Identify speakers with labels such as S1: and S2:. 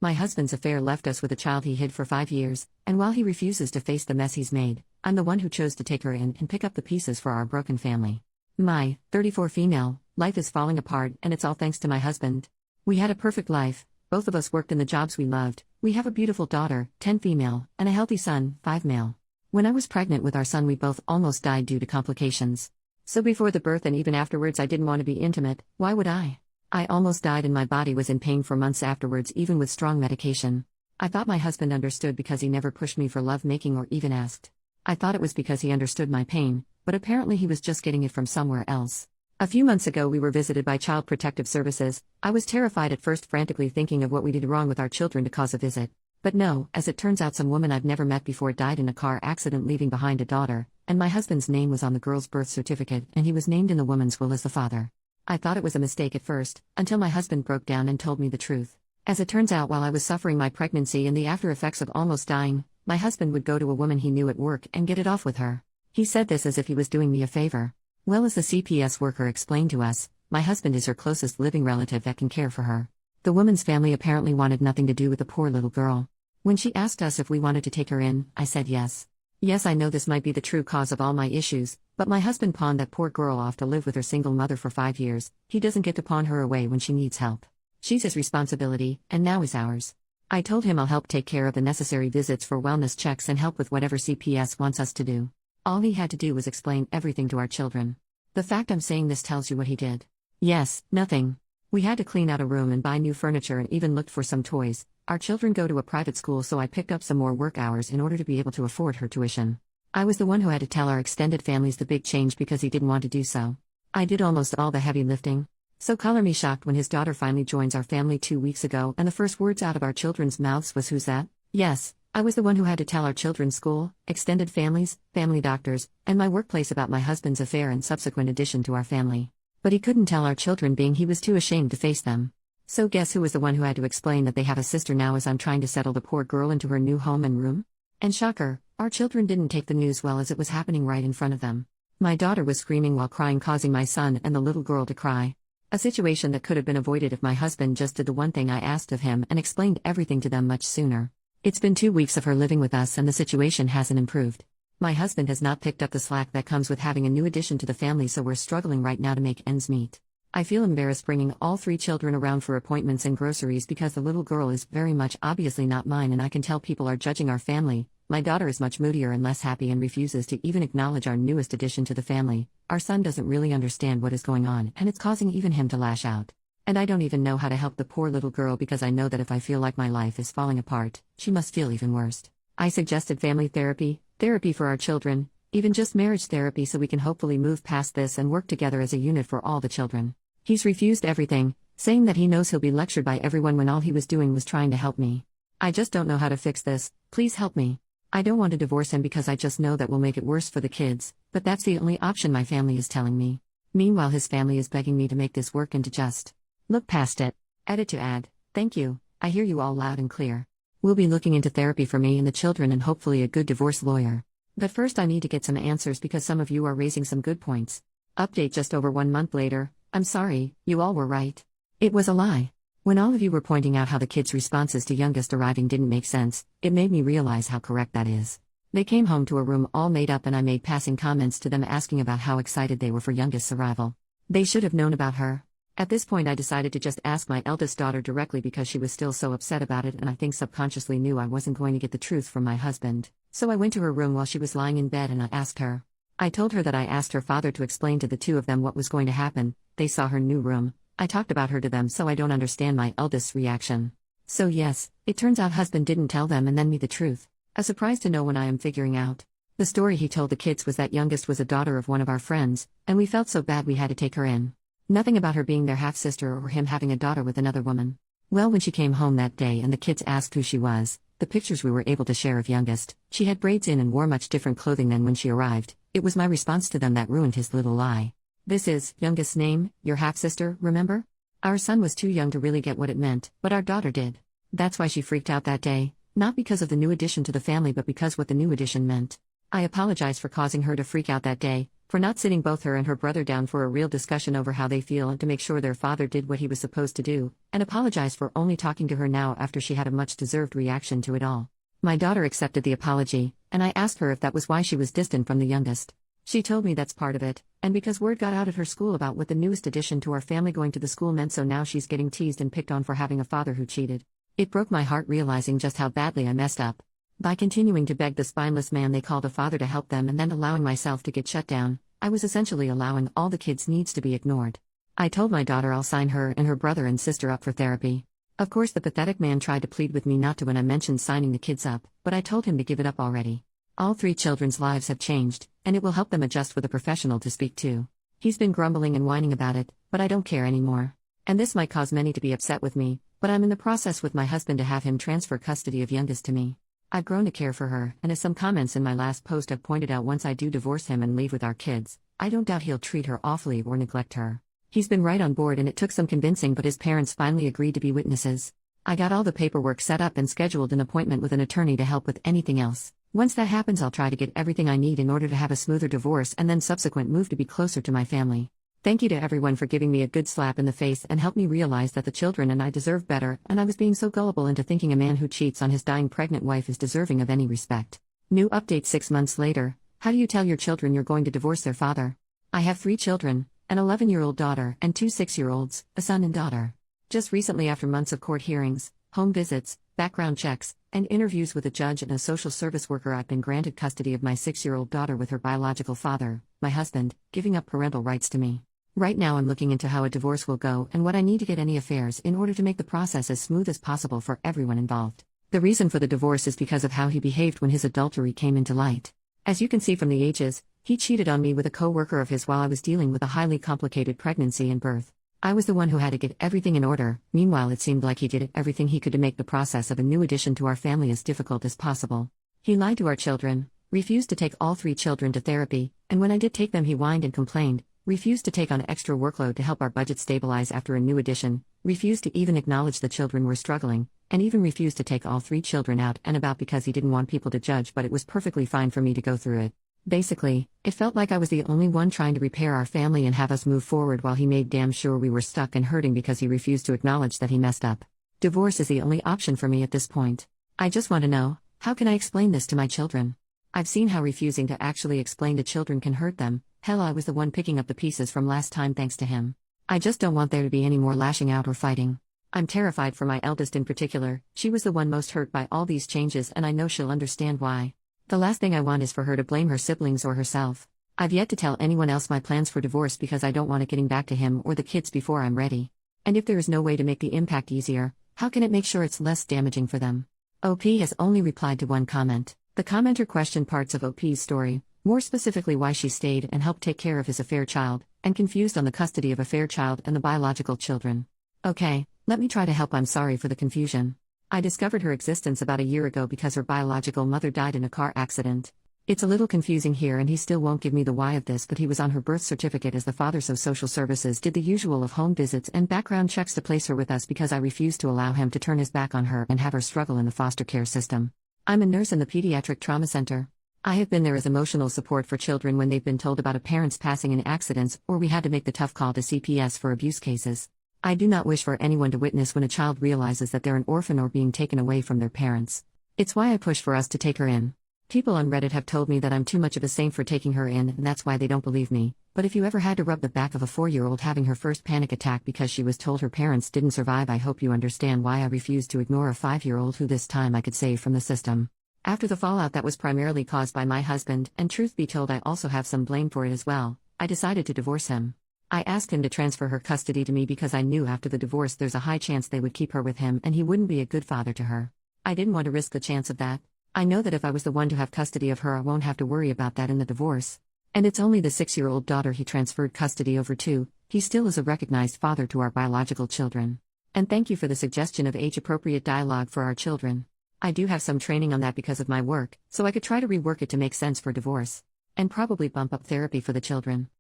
S1: My husband's affair left us with a child he hid for 5 years, and while he refuses to face the mess he's made, I'm the one who chose to take her in and pick up the pieces for our broken family. My 34 female life is falling apart, and it's all thanks to my husband. We had a perfect life, both of us worked in the jobs we loved, we have a beautiful daughter, 10 female, and a healthy son, 5 male. When I was pregnant with our son, we both almost died due to complications. So before the birth and even afterwards, I didn't want to be intimate. Why would I? I almost died and my body was in pain for months afterwards, even with strong medication. I thought my husband understood because he never pushed me for lovemaking or even asked. I thought it was because he understood my pain, but apparently he was just getting it from somewhere else. A few months ago we were visited by Child Protective Services. I was terrified at first, frantically thinking of what we did wrong with our children to cause a visit. But no, as it turns out, some woman I've never met before died in a car accident leaving behind a daughter, and my husband's name was on the girl's birth certificate and he was named in the woman's will as the father. I thought it was a mistake at first, until my husband broke down and told me the truth. As it turns out, while I was suffering my pregnancy and the after effects of almost dying, my husband would go to a woman he knew at work and get it off with her. He said this as if he was doing me a favor. Well, as the CPS worker explained to us, my husband is her closest living relative that can care for her. The woman's family apparently wanted nothing to do with the poor little girl. When she asked us if we wanted to take her in, I said yes. Yes, I know this might be the true cause of all my issues, but my husband pawned that poor girl off to live with her single mother for 5 years. He doesn't get to pawn her away when she needs help. She's his responsibility, and now is ours. I told him I'll help take care of the necessary visits for wellness checks and help with whatever CPS wants us to do. All he had to do was explain everything to our children. The fact I'm saying this tells you what he did. Yes, nothing. We had to clean out a room and buy new furniture and even looked for some toys. Our children go to a private school, so I picked up some more work hours in order to be able to afford her tuition. I was the one who had to tell our extended families the big change because he didn't want to do so. I did almost all the heavy lifting. So color me shocked when his daughter finally joins our family 2 weeks ago and the first words out of our children's mouths was, "Who's that?" Yes, I was the one who had to tell our children's school, extended families, family doctors, and my workplace about my husband's affair and subsequent addition to our family. But he couldn't tell our children, being he was too ashamed to face them. So guess who was the one who had to explain that they have a sister now as I'm trying to settle the poor girl into her new home and room? And shocker, our children didn't take the news well as it was happening right in front of them. My daughter was screaming while crying, causing my son and the little girl to cry. A situation that could have been avoided if my husband just did the one thing I asked of him and explained everything to them much sooner. It's been 2 weeks of her living with us and the situation hasn't improved. My husband has not picked up the slack that comes with having a new addition to the family, so we're struggling right now to make ends meet. I feel embarrassed bringing all 3 children around for appointments and groceries because the little girl is very much obviously not mine, and I can tell people are judging our family. My daughter is much moodier and less happy and refuses to even acknowledge our newest addition to the family. Our son doesn't really understand what is going on, and it's causing even him to lash out. And I don't even know how to help the poor little girl because I know that if I feel like my life is falling apart, she must feel even worse. I suggested family therapy for our children, even just marriage therapy, so we can hopefully move past this and work together as a unit for all the children. He's refused everything, saying that he knows he'll be lectured by everyone when all he was doing was trying to help me. I just don't know how to fix this. Please help me. I don't want to divorce him because I just know that will make it worse for the kids, but that's the only option my family is telling me. Meanwhile, his family is begging me to make this work and to just look past it. Edit to add. Thank you. I hear you all loud and clear. We'll be looking into therapy for me and the children and hopefully a good divorce lawyer. But first I need to get some answers because some of you are raising some good points. Update just over 1 month later. I'm sorry, you all were right. It was a lie. When all of you were pointing out how the kids' responses to youngest arriving didn't make sense, it made me realize how correct that is. They came home to a room all made up and I made passing comments to them asking about how excited they were for youngest's arrival. They should have known about her. At this point I decided to just ask my eldest daughter directly because she was still so upset about it, and I think subconsciously knew I wasn't going to get the truth from my husband. So I went to her room while she was lying in bed and I asked her. I told her that I asked her father to explain to the 2 of them what was going to happen. They saw her new room. I talked about her to them, so I don't understand my eldest's reaction. So yes, it turns out husband didn't tell them and then me the truth. A surprise to no one I am figuring out. The story he told the kids was that youngest was a daughter of one of our friends, and we felt so bad we had to take her in. Nothing about her being their half-sister or him having a daughter with another woman. Well, when she came home that day and the kids asked who she was, the pictures we were able to share of youngest, she had braids in and wore much different clothing than when she arrived. It was my response to them that ruined his little lie. This is youngest's name, your half-sister, remember? Our son was too young to really get what it meant, but our daughter did. That's why she freaked out that day, not because of the new addition to the family but because what the new addition meant. I apologize for causing her to freak out that day, for not sitting both her and her brother down for a real discussion over how they feel and to make sure their father did what he was supposed to do, and apologize for only talking to her now after she had a much-deserved reaction to it all. My daughter accepted the apology, and I asked her if that was why she was distant from the youngest. She told me that's part of it, and because word got out at her school about what the newest addition to our family going to the school meant, so now she's getting teased and picked on for having a father who cheated. It broke my heart realizing just how badly I messed up. By continuing to beg the spineless man they called a father to help them and then allowing myself to get shut down, I was essentially allowing all the kids' needs to be ignored. I told my daughter I'll sign her and her brother and sister up for therapy. Of course, the pathetic man tried to plead with me not to when I mentioned signing the kids up, but I told him to give it up already. All 3 children's lives have changed, and it will help them adjust with a professional to speak to. He's been grumbling and whining about it, but I don't care anymore. And this might cause many to be upset with me, but I'm in the process with my husband to have him transfer custody of youngest to me. I've grown to care for her, and as some comments in my last post have pointed out, once I do divorce him and leave with our kids, I don't doubt he'll treat her awfully or neglect her. He's been right on board, and it took some convincing, but his parents finally agreed to be witnesses. I got all the paperwork set up and scheduled an appointment with an attorney to help with anything else. Once that happens, I'll try to get everything I need in order to have a smoother divorce and then subsequent move to be closer to my family. Thank you to everyone for giving me a good slap in the face and helped me realize that the children and I deserve better, and I was being so gullible into thinking a man who cheats on his dying pregnant wife is deserving of any respect. New update 6 months later. How do you tell your children you're going to divorce their father? I have 3 children, an 11-year-old daughter and 2 6-year-olds, a son and daughter. Just recently, after months of court hearings, home visits, background checks, and interviews with a judge and a social service worker, I've been granted custody of my 6-year-old daughter with her biological father, my husband, giving up parental rights to me. Right now I'm looking into how a divorce will go and what I need to get any affairs in order to make the process as smooth as possible for everyone involved. The reason for the divorce is because of how he behaved when his adultery came into light. As you can see from the ages, he cheated on me with a co-worker of his while I was dealing with a highly complicated pregnancy and birth. I was the one who had to get everything in order. Meanwhile, it seemed like he did everything he could to make the process of a new addition to our family as difficult as possible. He lied to our children, refused to take all 3 children to therapy, and when I did take them he whined and complained, refused to take on extra workload to help our budget stabilize after a new addition, refused to even acknowledge the children were struggling, and even refused to take all 3 children out and about because he didn't want people to judge, but it was perfectly fine for me to go through it. Basically, it felt like I was the only one trying to repair our family and have us move forward while he made damn sure we were stuck and hurting because he refused to acknowledge that he messed up. Divorce is the only option for me at this point. I just want to know, how can I explain this to my children? I've seen how refusing to actually explain to children can hurt them. Hell, I was the one picking up the pieces from last time thanks to him. I just don't want there to be any more lashing out or fighting. I'm terrified for my eldest in particular. She was the one most hurt by all these changes, and I know she'll understand why. The last thing I want is for her to blame her siblings or herself. I've yet to tell anyone else my plans for divorce because I don't want it getting back to him or the kids before I'm ready. And if there is no way to make the impact easier, how can it make sure it's less damaging for them? OP has only replied to one comment. The commenter questioned parts of OP's story, more specifically why she stayed and helped take care of his affair child, and confused on the custody of affair child and the biological children. Okay, let me try to help. I'm sorry for the confusion. I discovered her existence about a year ago because her biological mother died in a car accident. It's a little confusing here and he still won't give me the why of this, but he was on her birth certificate as the father, so social services did the usual of home visits and background checks to place her with us because I refused to allow him to turn his back on her and have her struggle in the foster care system. I'm a nurse in the pediatric trauma center. I have been there as emotional support for children when they've been told about a parent's passing in accidents or we had to make the tough call to CPS for abuse cases. I do not wish for anyone to witness when a child realizes that they're an orphan or being taken away from their parents. It's why I push for us to take her in. People on Reddit have told me that I'm too much of a saint for taking her in, and that's why they don't believe me. But if you ever had to rub the back of a 4-year-old having her first panic attack because she was told her parents didn't survive, I hope you understand why I refused to ignore a 5-year-old who this time I could save from the system. After the fallout that was primarily caused by my husband, and truth be told I also have some blame for it as well, I decided to divorce him. I asked him to transfer her custody to me because I knew after the divorce there's a high chance they would keep her with him and he wouldn't be a good father to her. I didn't want to risk the chance of that. I know that if I was the one to have custody of her I won't have to worry about that in the divorce. And it's only the 6-year-old daughter he transferred custody over to. He still is a recognized father to our biological children. And thank you for the suggestion of age-appropriate dialogue for our children. I do have some training on that because of my work, so I could try to rework it to make sense for divorce. And probably bump up therapy for the children.